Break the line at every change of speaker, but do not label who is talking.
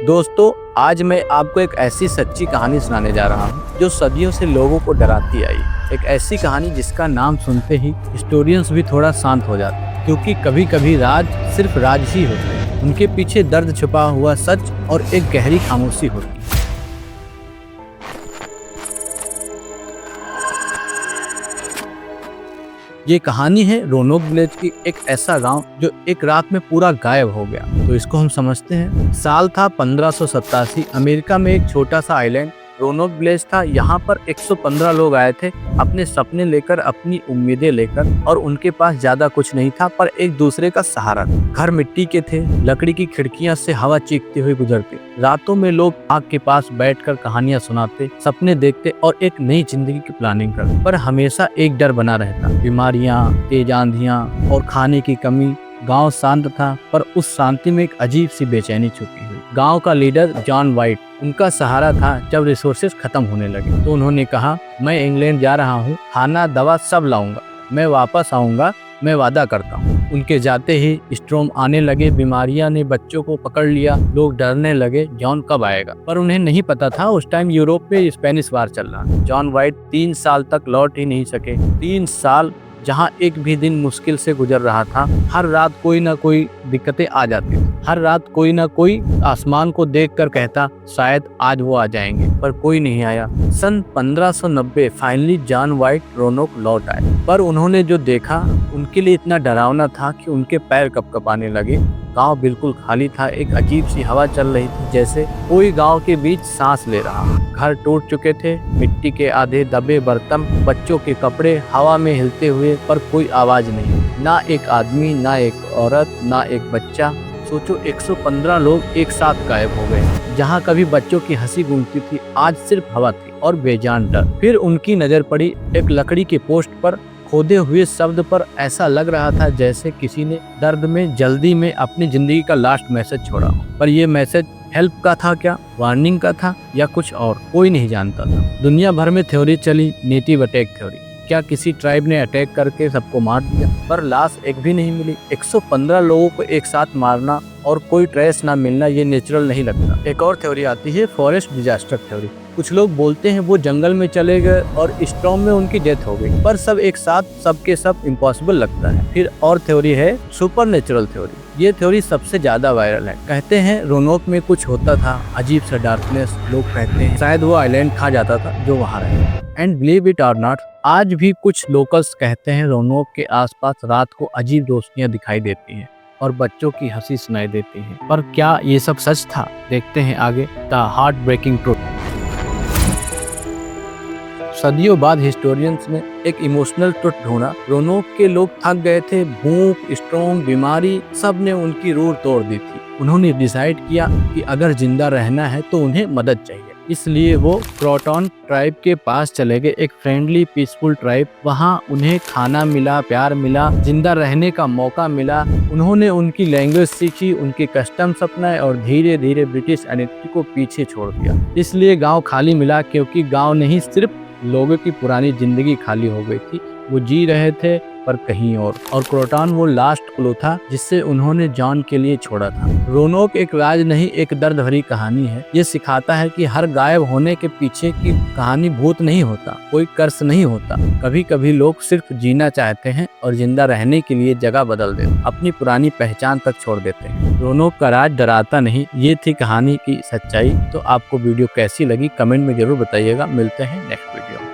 दोस्तों, आज मैं आपको एक ऐसी सच्ची कहानी सुनाने जा रहा हूँ जो सदियों से लोगों को डराती आई। एक ऐसी कहानी जिसका नाम सुनते ही हिस्टोरियंस भी थोड़ा शांत हो जाते हैं, क्योंकि कभी कभी राज सिर्फ राज ही होते हैं, उनके पीछे दर्द छुपा हुआ सच और एक गहरी खामोशी होती है। ये कहानी है रोनोक विलेज की, एक ऐसा गांव जो एक रात में पूरा गायब हो गया। तो इसको हम समझते हैं। साल था 1587। अमेरिका में एक छोटा सा आइलैंड रोनोक विलेज था। यहाँ पर 115 लोग आए थे, अपने सपने लेकर, अपनी उम्मीदें लेकर, और उनके पास ज्यादा कुछ नहीं था पर एक दूसरे का सहारा था। घर मिट्टी के थे, लकड़ी की खिड़कियां से हवा चीखती हुई गुजरती। रातों में लोग आग के पास बैठकर कहानियां सुनाते, सपने देखते और एक नई जिंदगी की प्लानिंग करते। पर हमेशा एक डर बना रहता, बीमारियां, तेज आंधियां और खाने की कमी। गांव शांत था पर उस शांति में एक अजीब सी बेचैनी छुपी हुई। गांव का लीडर जॉन वाइट उनका सहारा था। जब रिसोर्सेज खत्म होने लगे तो उन्होंने कहा, मैं इंग्लैंड जा रहा हूँ, खाना दवा सब लाऊंगा, मैं वापस आऊंगा, मैं वादा करता हूँ। उनके जाते ही स्ट्रॉम आने लगे, बीमारियां ने बच्चों को पकड़ लिया, लोग डरने लगे जॉन कब आएगा। पर उन्हें नहीं पता था उस टाइम यूरोप में स्पेनिश वार चल रहा था। जॉन वाइट 3 साल तक लौट ही नहीं सके। 3 साल जहाँ एक भी दिन मुश्किल से गुजर रहा था। हर रात कोई ना कोई दिक्कतें आ जाती थी। हर रात कोई ना कोई आसमान को देखकर कहता, शायद आज वो आ जाएंगे, पर कोई नहीं आया। सन 1590 फाइनली जॉन वाइट रोनोक लौट आए, पर उन्होंने जो देखा उनके लिए इतना डरावना था कि उनके पैर कपकपाने लगे। गांव बिल्कुल खाली था। एक अजीब सी हवा चल रही थी, जैसे कोई गांव के बीच सांस ले रहा। घर टूट चुके थे, मिट्टी के आधे दबे बर्तन, बच्चों के कपड़े हवा में हिलते हुए, पर कोई आवाज नहीं। ना एक आदमी, ना एक औरत, ना एक बच्चा। सोचो, 115 लोग एक साथ गायब हो गए। जहाँ कभी बच्चों की हंसी गूंजती थी, आज सिर्फ हवा थी और बेजान डर। फिर उनकी नजर पड़ी एक लकड़ी के पोस्ट पर, खोदे हुए शब्द पर। ऐसा लग रहा था जैसे किसी ने दर्द में, जल्दी में अपनी जिंदगी का लास्ट मैसेज छोड़ा। पर यह मैसेज हेल्प का था क्या, वार्निंग का था, या कुछ और, कोई नहीं जानता था। दुनिया भर में थ्योरी चली, नेटिव अटैक थ्योरी। क्या किसी ट्राइब ने अटैक करके सबको मार दिया? पर लाश एक भी नहीं मिली। 115 लोगों को एक साथ मारना और कोई ट्रेस ना मिलना, ये नेचुरल नहीं लगता। एक और थ्योरी आती है, फॉरेस्ट डिजास्टर थ्योरी। कुछ लोग बोलते हैं वो जंगल में चले गए और स्टॉर्म में उनकी डेथ हो गई, पर सब एक साथ, सबके सब इम्पॉसिबल लगता है। फिर और थ्योरी है सुपरनेचुरल थ्योरी। ये थ्योरी सबसे ज्यादा वायरल है। कहते हैं रोनोक में कुछ होता था, अजीब सा डार्कनेस। लोग कहते हैं शायद वो आइलैंड खा जाता था जो वहाँ रहे। एंड बिलीव इट और नॉट, आज भी कुछ लोकल्स कहते हैं रोनोक के आसपास रात को अजीब रोशनियां दिखाई देती हैं और बच्चों की हंसी सुनाई देती है। पर क्या ये सब सच था? देखते हैं आगे द हार्ट ब्रेकिंग ट्रुथ। सदियों बाद हिस्टोरियंस ने एक इमोशनल ट्रुथ ढूंढा। रोनोक के लोग थक गए थे। भूख, स्ट्रॉम, बीमारी, सब ने उनकी रूह तोड़ दी थी। उन्होंने डिसाइड किया कि अगर जिंदा रहना है तो उन्हें मदद चाहिए। इसलिए वो क्रॉटन ट्राइब के पास चले गए, एक फ्रेंडली पीसफुल ट्राइब। वहाँ उन्हें खाना मिला, प्यार मिला, जिंदा रहने का मौका मिला। उन्होंने उनकी लैंग्वेज सीखी, उनके कस्टम्स अपनाए और धीरे धीरे ब्रिटिश आइडेंटिटी को पीछे छोड़ दिया। इसलिए गांव खाली मिला, क्योंकि गांव नहीं, सिर्फ लोगों की पुरानी जिंदगी खाली हो गई थी। वो जी रहे थे पर कहीं और क्रोटन वो लास्ट क्लू था जिससे उन्होंने जॉन के लिए छोड़ा था। रोनोक एक राज नहीं, एक दर्द भरी कहानी है। ये सिखाता है कि हर गायब होने के पीछे की कहानी भूत नहीं होता, कोई कर्स नहीं होता। कभी कभी लोग सिर्फ जीना चाहते हैं और जिंदा रहने के लिए जगह बदल देते, अपनी पुरानी पहचान तक छोड़ देते हैं। रोनोक का राज डराता नहीं, ये थी कहानी की सच्चाई। तो आपको वीडियो कैसी लगी कमेंट में जरूर बताइएगा। मिलते हैं नेक्स्ट वीडियो।